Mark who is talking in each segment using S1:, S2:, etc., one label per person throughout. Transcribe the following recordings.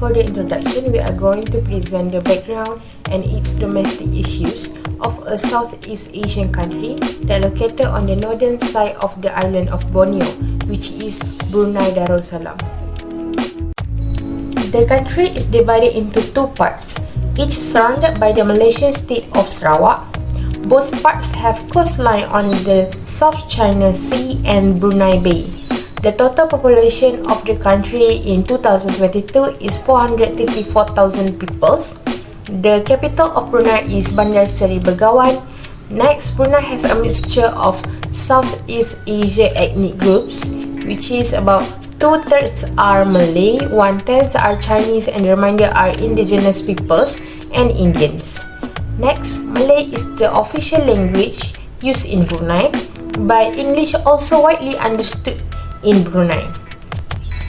S1: For the introduction, we are going to present the background and its domestic issues of a Southeast Asian country that located on the northern side of the island of Borneo, which is Brunei Darussalam. The country is divided into two parts, each surrounded by the Malaysian state of Sarawak. Both parts have coastline on the South China Sea and Brunei Bay. The total population of the country in 2022 is 434,000 people. The capital of Brunei is Bandar Seri Begawan. Next, Brunei has a mixture of Southeast Asia ethnic groups, which is about 2/3 are Malay, 1/10 are Chinese, and the remainder are indigenous peoples and Indians. Next, Malay is the official language used in Brunei, but English also widely understood in Brunei.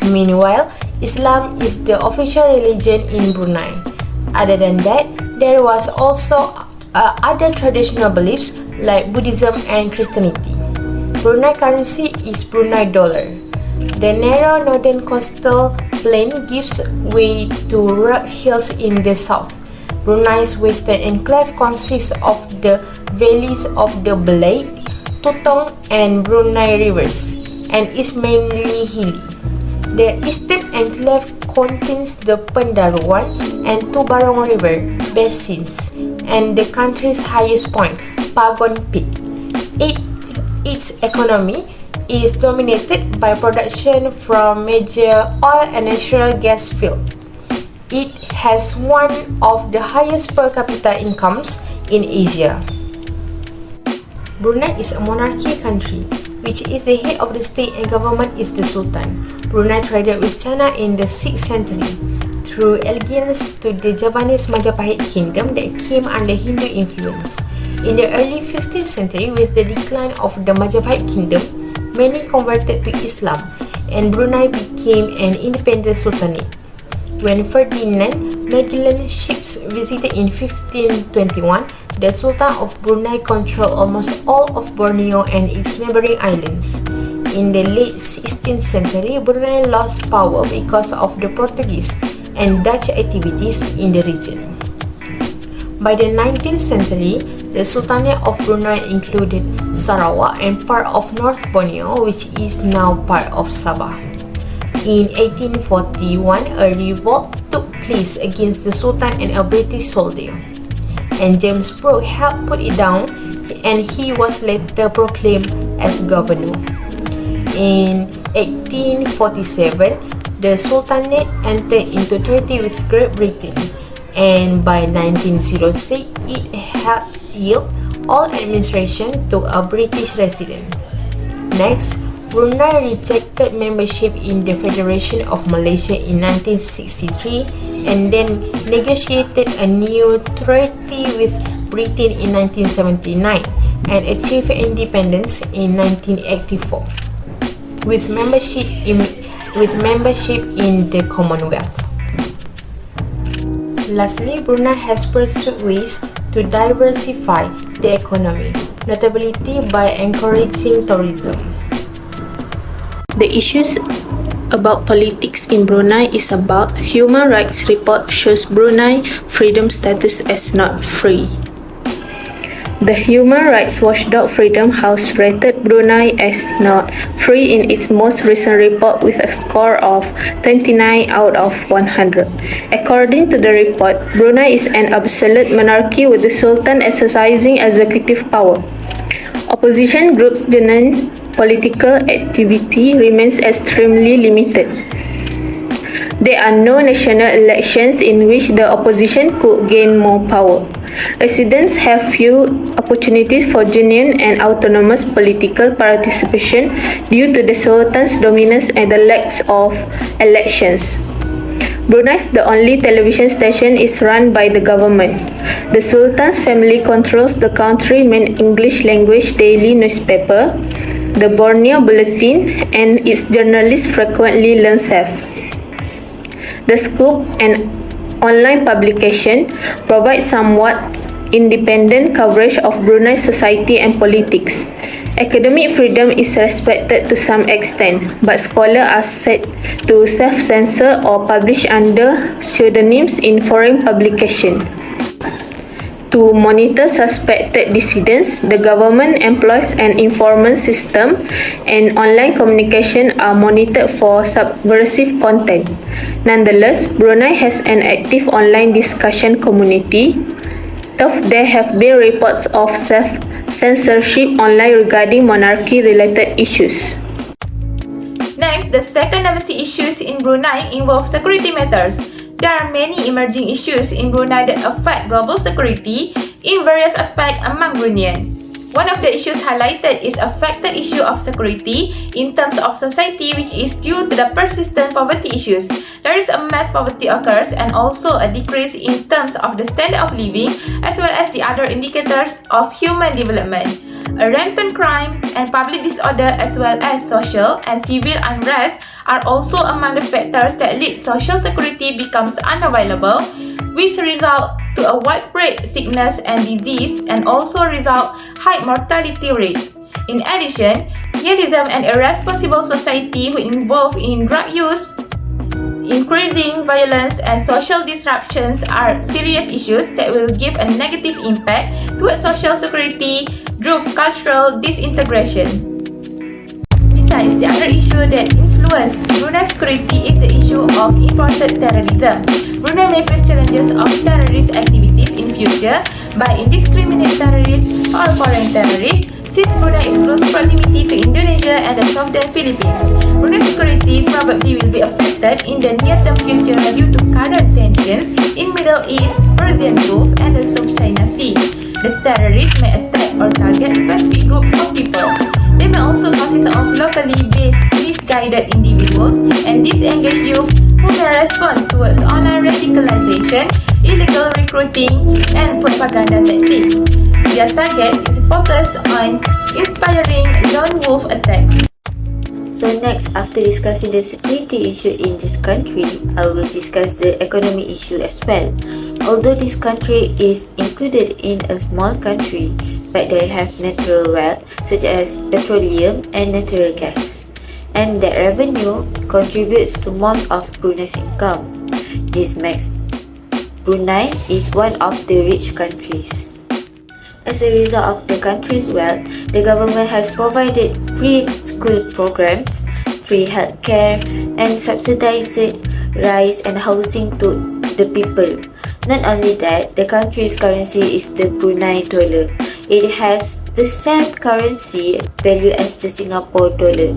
S1: Meanwhile, Islam is the official religion in Brunei. Other than that, there was also other traditional beliefs like Buddhism and Christianity. Brunei currency is Brunei dollar. The narrow northern coastal plain gives way to rugged hills in the south. Brunei's western enclave consists of the valleys of the Belait, Tutong, and Brunei rivers, and is mainly hilly. The eastern enclave contains the Pendaruan and Tubarong River basins and the country's highest point, Pagon Peak. Its economy is dominated by production from major oil and natural gas fields. It has one of the highest per capita incomes in Asia. Brunei is a monarchy country, which is the head of the state and government is the Sultan. Brunei traded with China in the 6th century through allegiance to the Javanese Majapahit kingdom that came under Hindu influence. In the early 15th century, with the decline of the Majapahit kingdom, many converted to Islam and Brunei became an independent sultanate. When Ferdinand Magellan ships visited in 1521, the Sultan of Brunei controlled almost all of Borneo and its neighboring islands. In the late 16th century, Brunei lost power because of the Portuguese and Dutch activities in the region. By the 19th century, the Sultanate of Brunei included Sarawak and part of North Borneo, which is now part of Sabah. In 1841, a revolt took place against the Sultan and a British soldier, and James Brooke helped put it down, and he was later proclaimed as governor. In 1847, the Sultanate entered into treaty with Great Britain, and by 1906, it had yielded all administration to a British resident. Next, Brunei rejected membership in the Federation of Malaysia in 1963 and then negotiated a new treaty with Britain in 1979 and achieved independence in 1984 with membership in the Commonwealth. Lastly, Brunei has pursued ways to diversify the economy, notably by encouraging tourism.
S2: The issues about politics in Brunei is about human rights report shows Brunei freedom status as not free. The human rights watchdog Freedom House rated Brunei as not free in its most recent report with a score of 29 out of 100. According to the report, Brunei is an absolute monarchy with the Sultan exercising executive power. Opposition groups denounce political activity remains extremely limited. There are no national elections in which the opposition could gain more power. Residents have few opportunities for genuine and autonomous political participation due to the Sultan's dominance and the lack of elections. Brunei's the only television station is run by the government. The Sultan's family controls the country's main English language daily newspaper, the Borneo Bulletin, and its journalists frequently learn Saf. The Scoop, an online publication, provides somewhat independent coverage of Brunei society and politics. Academic freedom is respected to some extent, but scholars are said to self-censor or publish under pseudonyms in foreign publications. To monitor suspected dissidents, the government employs an informant system, and online communication are monitored for subversive content. Nonetheless, Brunei has an active online discussion community. Though there have been reports of self-censorship online regarding monarchy-related issues.
S3: Next, the second domestic issues in Brunei involve security matters. There are many emerging issues in Brunei that affect global security in various aspects among Bruneians. One of the issues highlighted is affected issue of security in terms of society, which is due to the persistent poverty issues. There is a mass poverty occurs and also a decrease in terms of the standard of living as well as the other indicators of human development. A rampant crime and public disorder as well as social and civil unrest are also among the factors that lead social security becomes unavailable, which result to a widespread sickness and disease and also result high mortality rates. In addition, nihilism and irresponsible society who involve in drug use, increasing violence and social disruptions are serious issues that will give a negative impact towards social security through cultural disintegration. Besides, the other issue that influences Brunei's security is the issue of imported terrorism. Brunei may face challenges of terrorist activities in future by indiscriminate terrorists or foreign terrorists, since Brunei is close proximity to Indonesia and the southern Philippines. Brunei's security probably will be affected in the near-term future due to current tensions in Middle East, Persian Gulf, and the South China Sea. The terrorists may attack or target specific groups of people. They may also consist of locally based misguided individuals and disengaged youth who may respond towards online radicalization, illegal recruiting, and propaganda tactics. Their target is focused on inspiring lone wolf attacks.
S4: So next, after discussing the security issue in this country, I will discuss the economic issue as well. Although this country is included in a small country, but they have natural wealth such as petroleum and natural gas, and that revenue contributes to most of Brunei's income. This makes Brunei is one of the rich countries. As a result of the country's wealth, the government has provided free school programs, free healthcare, and subsidized rice and housing to the people. Not only that, the country's currency is the Brunei dollar. It has the same currency value as the Singapore dollar.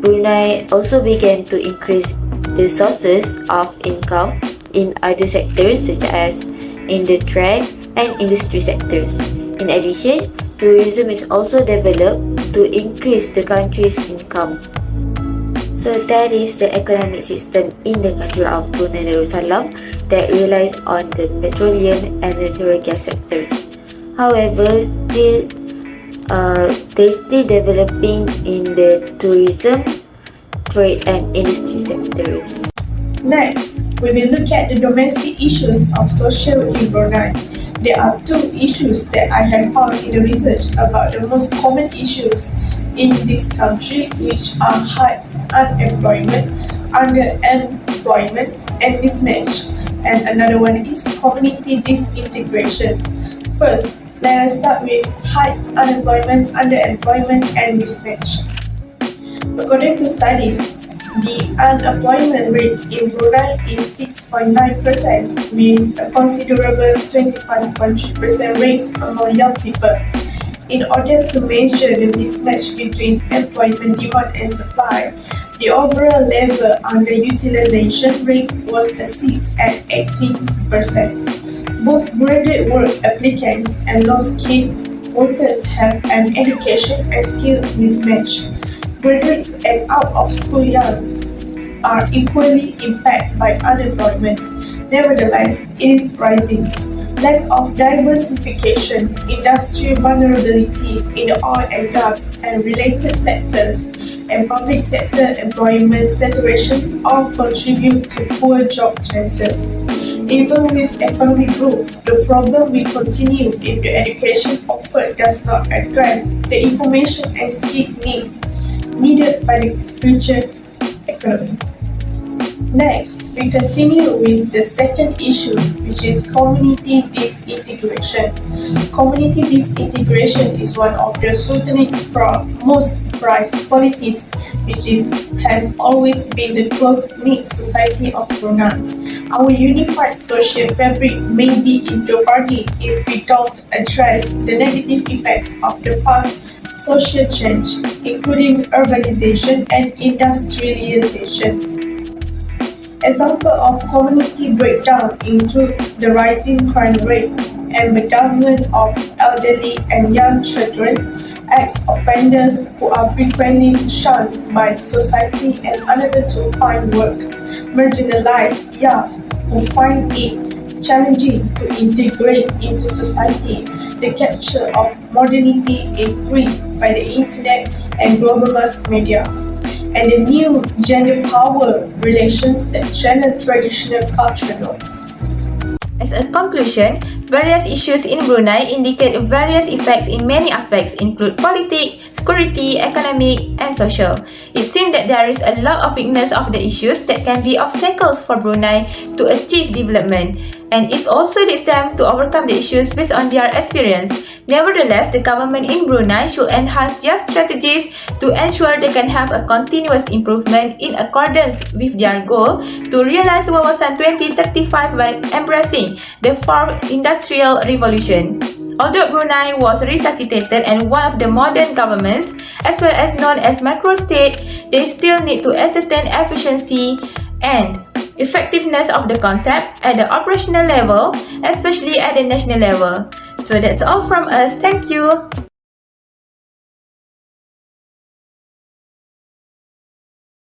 S4: Brunei also began to increase the sources of income in other sectors such as in the trade and industry sectors. In addition, tourism is also developed to increase the country's income. So that is the economic system in the country of Brunei Darussalam that relies on the petroleum and natural gas sectors. However, they still developing in the tourism, trade and industry sectors.
S5: Next, we will look at the domestic issues of social in Brunei. There are two issues that I have found in the research about the most common issues in this country, which are high unemployment, underemployment, and mismatch. And another one is community disintegration. First, let us start with high unemployment, underemployment, and mismatch. According to studies, the unemployment rate in Brunei is 6.9% with a considerable 25.3% rate among young people. In order to measure the mismatch between employment demand and supply, The overall level underutilization rate was assessed at 18%. Both graduate work applicants and low-skilled workers have an education and skill mismatch. Graduates and out-of-school young are equally impacted by unemployment. Nevertheless, it is rising. Lack of diversification, industrial vulnerability in the oil and gas and related sectors, and public sector employment saturation all contribute to poor job chances. Even with economic growth, the problem will continue if the education offered does not address the information and skill needed by the future economy. Next, we continue with the second issue, which is community disintegration. Community disintegration is one of the Sultanate's most prized qualities, which has always been the close-knit society of Brunei. Our unified social fabric may be in jeopardy if we don't address the negative effects of the past social change, including urbanization and industrialization. Examples of community breakdown include the rising crime rate, embezzlement of elderly and young children, ex-offenders who are frequently shunned by society and unable to find work, marginalized youth who find it challenging to integrate into society, the capture of modernity increased by the internet and global mass media, and the new gender power relations that challenge traditional cultural norms.
S3: As a conclusion, various issues in Brunei indicate various effects in many aspects, include politics, security, economic, and social. It seems that there is a lot of weakness of the issues that can be obstacles for Brunei to achieve development, and it also leads them to overcome the issues based on their experience. Nevertheless, the government in Brunei should enhance their strategies to ensure they can have a continuous improvement in accordance with their goal to realize Wawasan 2035 by embracing the fourth industrial revolution. Although Brunei was resuscitated and one of the modern governments, as well as known as macro-state, they still need to ascertain efficiency and effectiveness of the concept at the operational level, especially at the national level. So that's all from us. Thank you.